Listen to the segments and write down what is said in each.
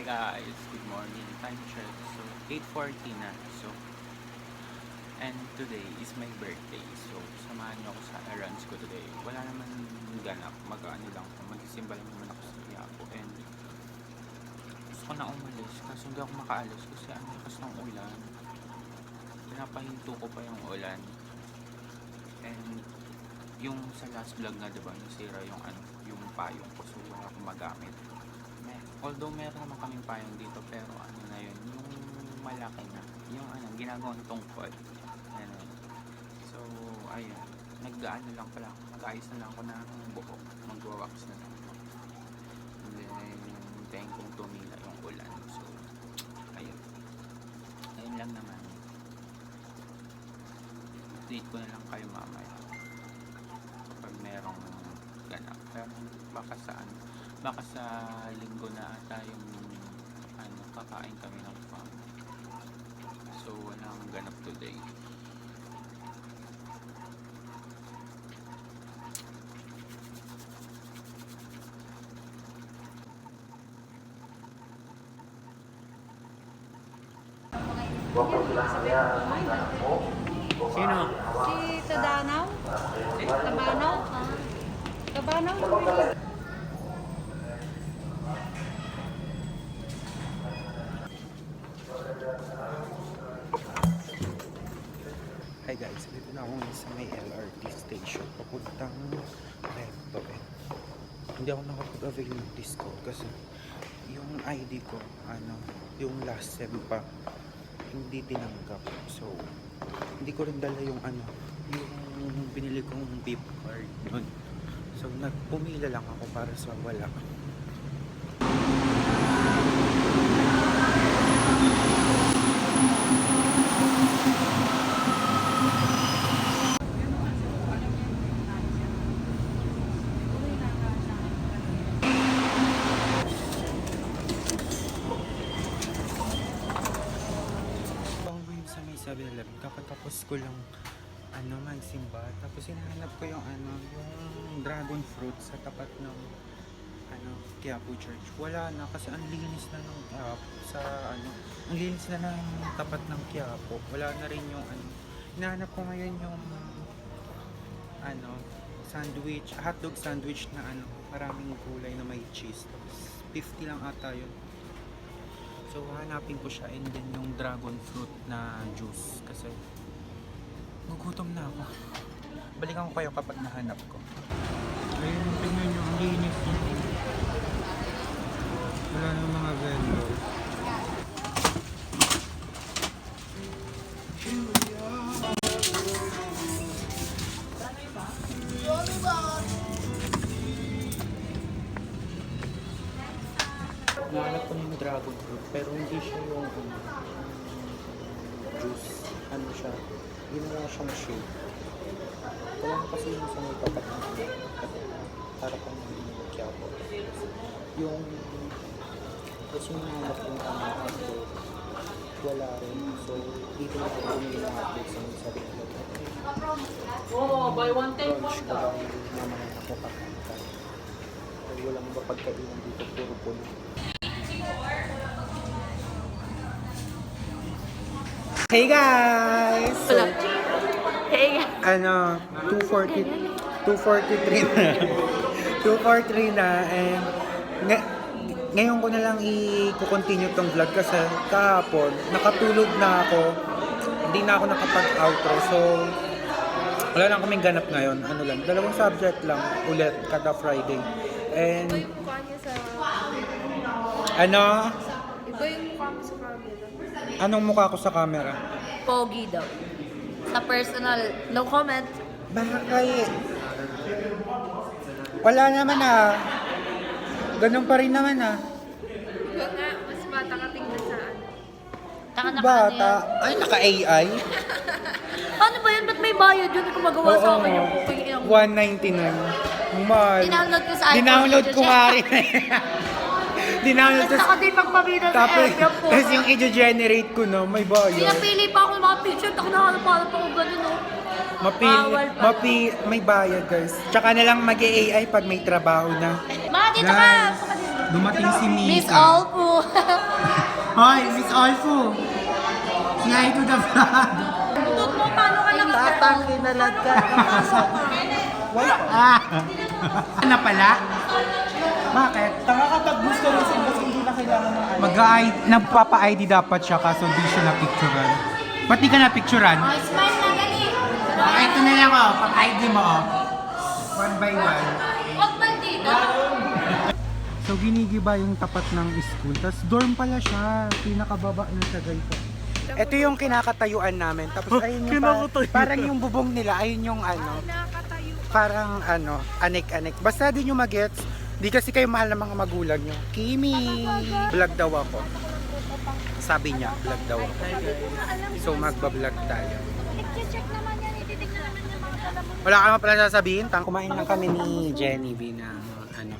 guys, good morning. Time check. So 8:40 na. So and today is my birthday. So samahan niyo ako sa errands ko today. Wala naman ganap. Mag-ano lang ako. Magsisimba lang naman ako sa Quiapo. And gusto ko na umalis kasi hindi ako makaalis kasi ang lakas ng ulan. Pinapahinto ko pa yung ulan. And yung sa last vlog na, diba, nasira yung yung payong ko, so wala akong magamit. Although meron naman kaming payong dito, pero ano na yun, yung malaki na, yung ginagawang tungkol. So ayun, nag-ano lang pala ako, nag-ayos na lang ako ng buhok, mag-wax na lang ako. And then hintayin kong tumila yung ulan. So ayun lang naman. Update ko na lang kayo mamaya kapag merong ganap. Pero baka sa linggo na ata yung kakain kami ng farm. So walang ganap today. Sino? Si Tadanaw? Tabanaw? Tabanaw? Hi guys, dito na ako sa may LRT station papuntang Recto. Hindi ako nakapag-avail ng discount kasi yung ID ko, yung last SEM pa, hindi tinanggap. So hindi ko rin dala yung yung binili kong beep card nun. So nagpumila lang ako para sa wala. Kakatapos ko lang magsimba, tapos hinahanap ko yung yung dragon fruit sa tapat ng Quiapo Church. Wala na kasi ang linis na ng ang linis na ng tapat ng Quiapo. Wala na rin yung hinahanap ko ngayon yung sandwich, hotdog sandwich na maraming gulay na may cheese. Tapos 50 lang ata yun. So hanapin ko siya, and then yung dragon fruit na juice kasi gugutom na ako. Balikan ko kayo kapag nahanap ko. Ayun, tingnan nyo, ang linis nyo. Wala nang mga vendor. Nahanap ko na yung dragon fruit, pero hindi siya yung juice. Siya, ginawa siyang shake. Wala na kasi yung sa may tapat ng para pang Quiapo. Yung kasi yung nahanap yung hotdog, wala rin. So dito na ako bumili ng hotdog sa may sarili. Buy one take one Brunch ko lang naman ako kakanta. Ay walang iba pagkainan dito, puro puno. Hey guys! So, Hey! 2:43 na. 2:43 na, and ngayon ko na lang i-continue tong vlog kasi kahapon nakatulog na ako. Hindi na ako nakapag-outro. So wala lang kaming ganap ngayon. Dalawang subject lang ulit kada Friday. And Iba yung mukha niya sa... Iba yung mukha mo sa camera. anong mukha ko sa camera? Pogi daw. Sa personal, no comment. Bakit? Wala naman Ganun pa rin naman Ikaw nga, mas bata ka tingnan sa Taka na Bata? Ay, naka-AI? Ano ba yun? Ba't may bayad yun? Kung magawa sa akin yung cooking yung... 199. Mahal. Dinownload ko sa iPhone. Dinownload ko nga rin. Dinownload Basta ka din magpabida sa Tapos, app yung po. tapos yung i-generate ko na, may bayad. Pinapili pa ako ng mga picture. Ako nakakalap ako gano'n, no? Bawal pa. May bayad, guys. Tsaka na lang mag-AI pag may trabaho na. Ma, dito ka! Guys. Saka dito. Dumating si Miss Misa. Olpo. Hoy, Miss Olfu! Say to the vlog! Tut mo, paano ka lang Tatang kinalag ka. Ah! Ano pala? Bakit? Tanga kapag gusto rin siya kasi hindi na kailangan ng ano. Nagpapa-ID dapat siya kaso di siya na-picturean. Ba't di ka na-picturean? Oh, smile na gali. Ito na lang oh, pang-ID mo oh. One by one. Huwag bandito. So ginigiba yung tapat ng school. Tapos dorm pala siya. Pinakababa ng sagay po. Ito yung kinakatayuan namin. Tapos ayun yung parang yung bubong nila. Ayun yung ano. Parang ano, anek-anek. Basta din yung magets. Di kasi kayo mahal ng mga magulang nyo. Kimi! Vlog daw ako. Sabi niya, vlog daw ako. So magbablog tayo. Check naman yan. Ititignan naman yung mga kalaman. Wala ka naman pala sasabihin? Kumain lang kami ni Jenny B ng ano,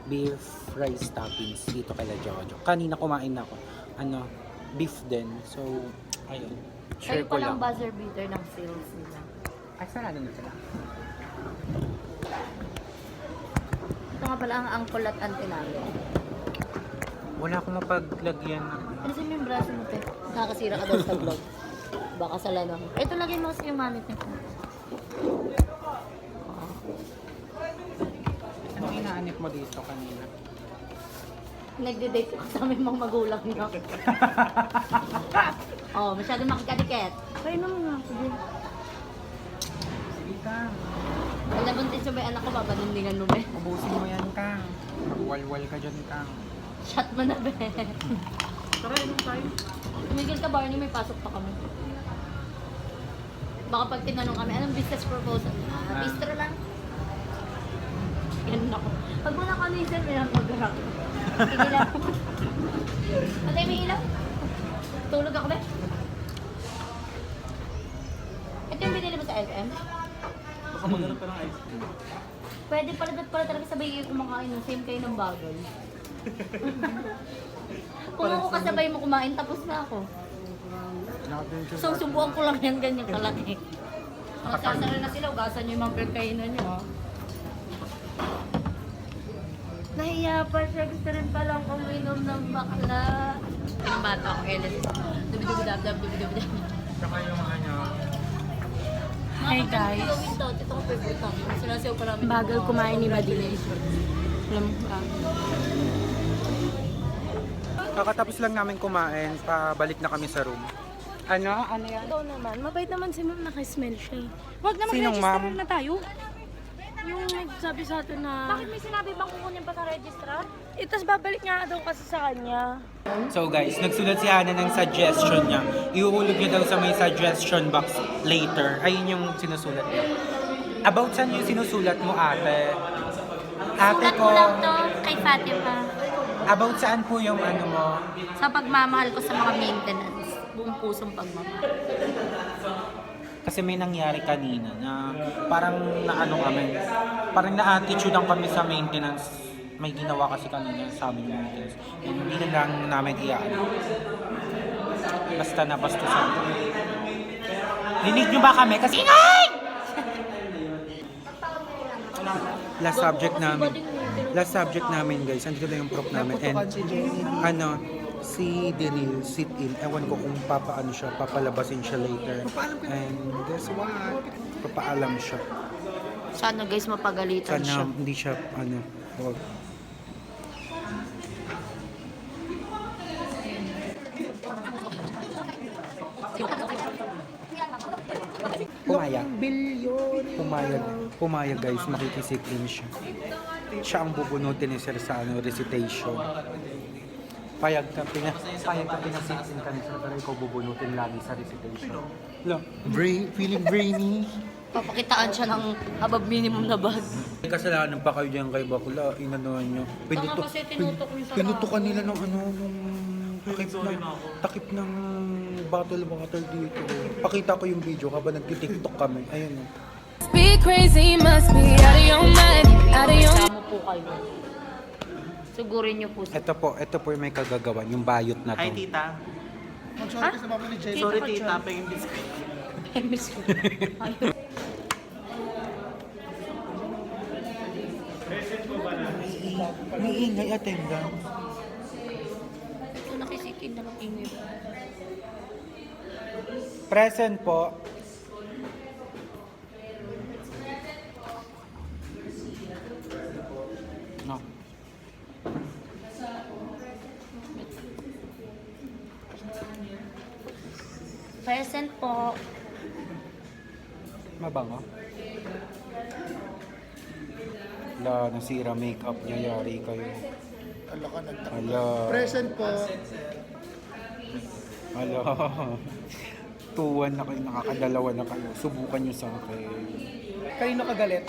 beef rice toppings dito kay Jojo. Kanina kumain na ako. Ano, beef din. So, ayun. Share Kayo ko palang lang. buzzer beater ng sales nila. Ay, sarado na sila. Ito nga pala ang angkol at antinalo. Wala akong mapaglagyan ng... Alisin mo yung braso mo, te. Nakakasira ka daw sa vlog. Baka sa lanang. Ito, lagay mo kasi yung manit nito. Ano inaanip mo dito kanina? Nagde-date ko sa aming mga magulang niyo. Oh, masyadong makikadikit. Kaya naman nga, sige. Sige ka. Pag nabuntis mo ba yung anak ko, babanindingan mo ba? Ubusin mo yan ka. Walwal ka dyan ka. Shot mo na ba? Tara, inom tayo. Tumigil ka, Barney, may pasok pa kami. Baka pag tinanong kami, anong business proposal? Bistro lang. Yan ako. Pag mo na kami, sir, may lang mag-rock. Sige lang. Patay, may ilaw. Tulog ako ba? Ito yung binili mo sa FM? Baka maghanap ka ng ice cream. Pwede pala dapat pala talaga sabay kayo kumakain ng same kayo ng bagay. Kung ako kasabay mo kumain, tapos na ako. So, subukan ko lang yan ganyan kalaki. Magsasara na sila, ugasan nyo yung mga pinagkainan nyo. ha? Nahiya pa siya, gusto rin palang uminom ng bakla. Yung bata ko, Ellen. Dubi-dubi-dab-dab, dubi-dubi-dab. Saka yung ano... Hi guys. Ito ko favorite ko. Sinasayaw pa namin. Bagal kumain ni Madine. Alam mo, Kakatapos lang namin kumain, pabalik na kami sa room. Ano? Ano yan? Ikaw naman, mabait naman si ma'am, nakasmell siya. Huwag na Sinong mag-register ma'am? na tayo. Yung nagsabi sa atin na... Bakit may sinabi bang kukunin pa sa registrar? Itas babalik nga daw kasi sa kanya. So guys, nagsulat si Hana ng suggestion niya. Iuulog niya daw sa may suggestion box later. Ayun yung sinusulat niya. About saan yung sinusulat mo, ate? Ate Sulat ko, mo lang to kay Fatima. about saan po yung ano mo? Sa pagmamahal ko sa mga maintenance. Buong pusong pagmamahal. Kasi may nangyari kanina na parang naano kami, parang na-attitude kami sa maintenance. May ginawa kasi kanina sa amin yung maintenance. Hindi na lang namin iyaan. Basta na bastusan. Rinig nyo ba kami? Kasi ingay! Last subject namin guys, andito na yung prop namin. And ano, si Denil sit-in. Ewan ko kung papaano siya, papalabasin siya later. And guess what? Papaalam siya. Sana guys mapagalitan siya. Sana hindi siya, ano, wag. Pumayag. Pumayag guys, makikisiklin siya. Siya ang bubunutin ni Sir sa ano, recitation. Payag ka pinasiklin ka ni Sir, pero ikaw bubunutin lagi sa recitation. Feeling brainy. Papakitaan siya ng above minimum na bag. May kasalanan pa kayo dyan kay Bakula, inanuhan nyo. Kasi tinutok yung sa Pinutukan nila ng ano, nung takip ng bottle water dito. Pakita ko yung video habang nagtitiktok kami. Ayun o. Be crazy, must be out of your mind, out of your Tama po kayo. Sugurin niyo po. Ito po yung may kagagawan, yung bayot na to. Hi, tita. Sorry, tita. Pengin biscuit. May ingay attendance. So nakisikin na lang ingay. Present po. No. Present po. Mabango? Wala, nasira makeup niya, yari kayo. Ala ka nagtaka. Hala. Present po. Hala. Tuwan na kayo, nakakadalawa na kayo. Subukan niyo sa akin. Kanino ka galit?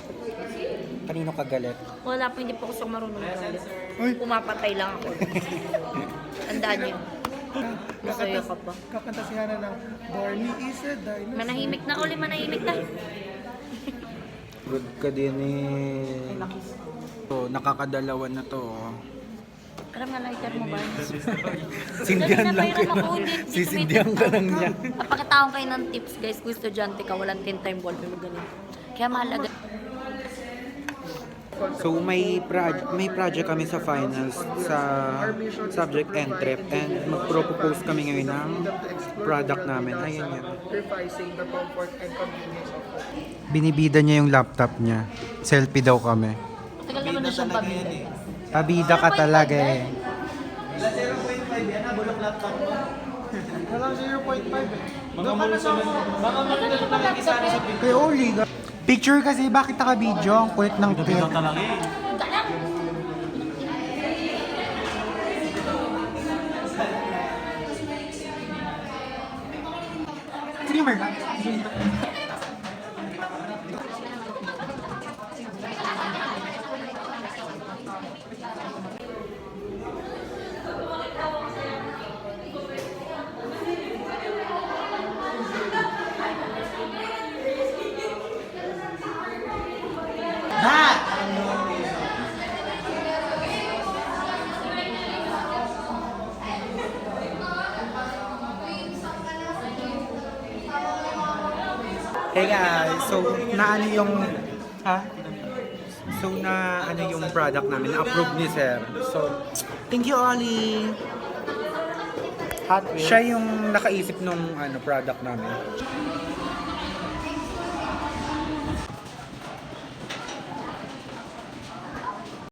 Kanino ka galit? Wala po, hindi po ako marunong galit. Uy. Pumapatay lang ako. Tandaan niyo. Masaya ka pa. Kakanta si Hana ng Barney is a dinosaur. Manahimik na uli, manahimik na. Good ka din eh. So, nakakadalawa na to. Alam nga lighter mo ba? Sindihan lang Kanina kayo. mayroon ako, hindi Sisindihan ka lang niya. Napakitaon kayo ng tips guys, kung estudyante ka, walang 10 time wallpaper ganun. Kaya mahalaga. So may project kami sa finals sa subject entrep and magpropose kami ngayon ng product namin. Ayan yan. Sacrificing the comfort and convenience of home. Binibida niya yung laptop niya. Selfie daw kami. Tagal naman na siyang pabida. Pabida ka talaga eh. Walang 0.5 eh. Kaya Oli. Picture kasi, bakit naka-video? Ang kulit ng cake. Streamer. Hey guys, so naano yung So na ano yung product namin, na-approve ni Sir. So thank you Ollie. Hot Wheels. Siya yung nakaisip nung product namin.